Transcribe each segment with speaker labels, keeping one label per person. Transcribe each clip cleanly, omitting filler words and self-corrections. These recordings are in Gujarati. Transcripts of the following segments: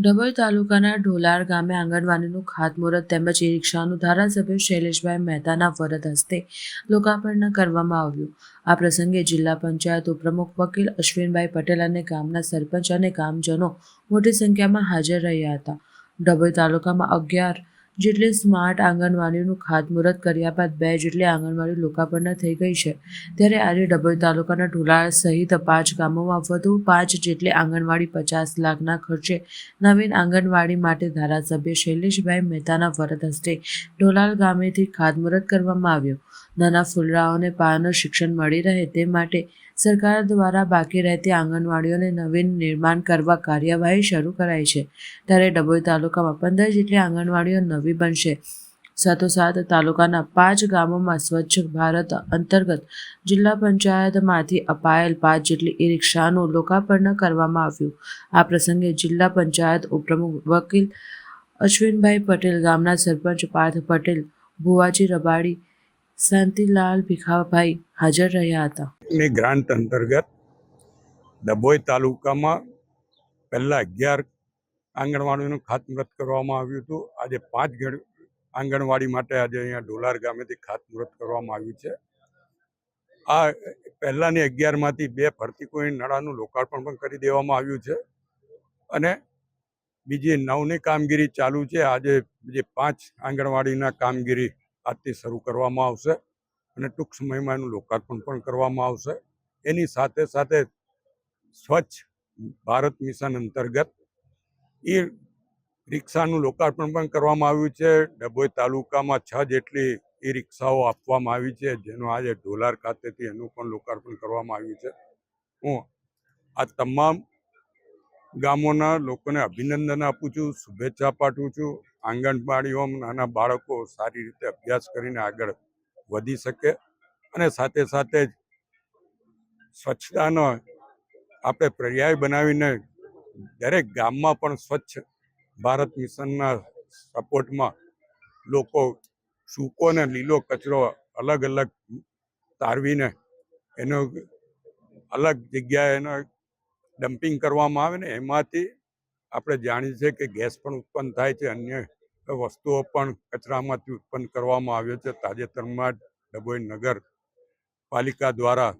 Speaker 1: ડભોઈ તાલુકાના ઢોલાર ગામે આંગણવાડીનું ખાતમુહૂર્ત તેમજ ઈ-રિક્ષાનું ધારાસભ્ય શૈલેષભાઈ મહેતાના વરદ હસ્તે લોકાર્પણ કરવામાં આવ્યું। આ પ્રસંગે જિલ્લા પંચાયત ઉપપ્રમુખ વકીલ અશ્વિનભાઈ પટેલ અને ગામના સરપંચ અને ગામજનો મોટી સંખ્યામાં હાજર રહ્યા હતા। ડભોઈ તાલુકામાં 11 જેટલી સ્માર્ટ આંગણવાડીનું ખાતમુહૂર્ત કર્યા બાદ 2 જેટલી આંગણવાડી લોકાર્પણ થઈ ગઈ છે, ત્યારે આજે ડભોઈ તાલુકાના ઢોલાર સહિત 5 ગામોમાં વધુ 5 જેટલી આંગણવાડી 50 લાખના ખર્ચે નવીન આંગણવાડી માટે ધારાસભ્ય શૈલેષભાઈ મહેતાના વરદ હસ્તે ઢોલાર ગામેથી ખાતમુહૂર્ત કરવામાં આવ્યું। નાના ફૂલડાઓને પાયાનું શિક્ષણ મળી રહે તે માટે સરકાર દ્વારા બાકી રહેતી આંગણવાડીઓને નવીન નિર્માણ કરવા કાર્યવાહી શરૂ કરાઈ છે, ત્યારે ડભોઈ તાલુકામાં 15 જેટલી આંગણવાડીઓ નવી બનશે। સાથોસાથ તાલુકાના 5 ગામોમાં સ્વચ્છ ભારત અંતર્ગત જિલ્લા પંચાયતમાંથી અપાયેલ 5 જેટલી ઈ-રિક્ષાનું લોકાર્પણ કરવામાં આવ્યું। આ પ્રસંગે જિલ્લા પંચાયત ઉપપ્રમુખ વકીલ અશ્વિનભાઈ પટેલ, ગામના સરપંચ પાર્થ પટેલ, ભુવાજી રબાડી, શાંતિલાલ ભીખાભાઈ હાજર રહ્યા હતા।
Speaker 2: ગ્રાન્ટ અંતર્ગત ડભોઈ તાલુકામાં પહેલા 11 આંગણવાડીનું ખાતમુહૂર્ત કરવામાં આવ્યું હતું। આજે 5 આંગણવાડી માટે આજે અહીંયા ઢોલાર ગામેથી ખાતમુહૂર્ત કરવામાં આવ્યું છે। આ પહેલાની 11માંથી 2 ફરતી કોઈ નળાનું લોકાર્પણ પણ કરી દેવામાં આવ્યું છે અને બીજી 9ની કામગીરી ચાલુ છે। આજે જે 5 આંગણવાડીના કામગીરી આજથી શરૂ કરવામાં આવશે અને ટૂંક સમયમાં એનું લોકાર્પણ પણ કરવામાં આવશે। એની સાથે સાથે સ્વચ્છ ભારત મિશન અંતર્ગત ઈ રિક્ષાનું લોકાર્પણ પણ કરવામાં આવ્યું છે। ડભોઈ તાલુકામાં 6 જેટલી ઈ રિક્ષાઓ આપવામાં આવી છે, જેનું આજે ઢોલાર ખાતેથી એનું પણ લોકાર્પણ કરવામાં આવ્યું છે। હું આ તમામ ગામોના લોકોને અભિનંદન આપું છું, શુભેચ્છા પાઠવું છું। આંગણવાડીઓમાં નાના બાળકો સારી રીતે અભ્યાસ કરીને આગળ વધી શકે અને સાથે સાથે સ્વચ્છતાનો આપણે પર્યાય બનાવીને દરેક ગામમાં પણ સ્વચ્છ ભારત મિશનના સપોર્ટમાં લોકો સૂકો અને લીલો કચરો અલગ અલગ તારવીને એનો અલગ જગ્યાએ એનો ડમ્પિંગ કરવામાં આવે ને એમાંથી આપણે જાણીએ છીએ કે ગેસ પણ ઉત્પન્ન થાય છે, અન્ય વસ્તુઓ પણ કચરામાંથી ઉત્પન્ન કરવામાં આવે છે। તાજેતરમાં ડભોઈ નગર પાલિકા દ્વારા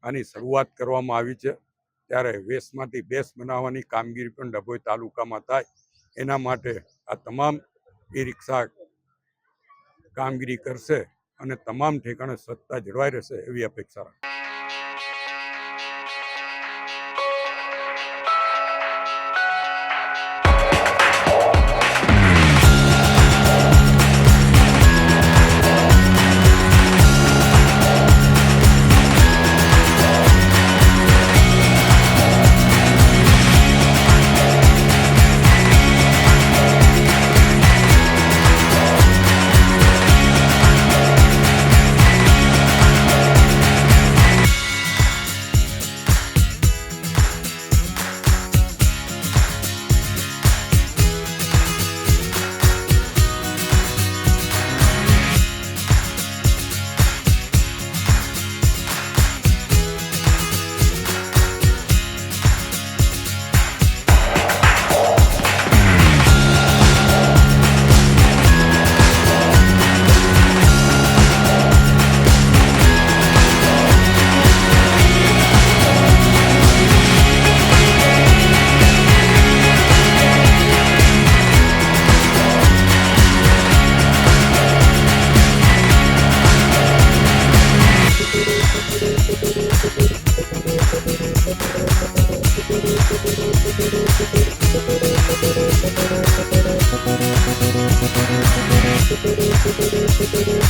Speaker 2: આની શરૂઆત કરવામાં આવી છે, ત્યારે વેસ્ટમાંથી બેસ્ટ બનાવવાની કામગીરી પણ ડભોઈ તાલુકામાં થાય એના માટે આ તમામ ઈ રિક્ષા કામગીરી કરશે અને તમામ ઠેકાણે સ્વચ્છતા જળવાઈ રહેશે એવી અપેક્ષા રાખે।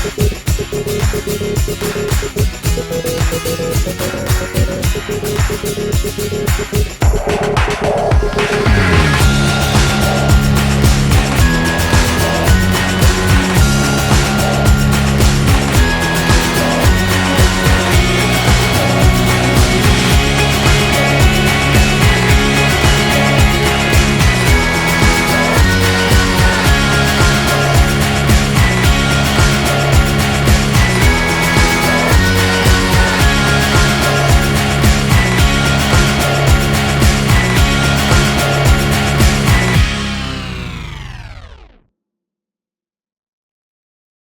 Speaker 3: Thank you.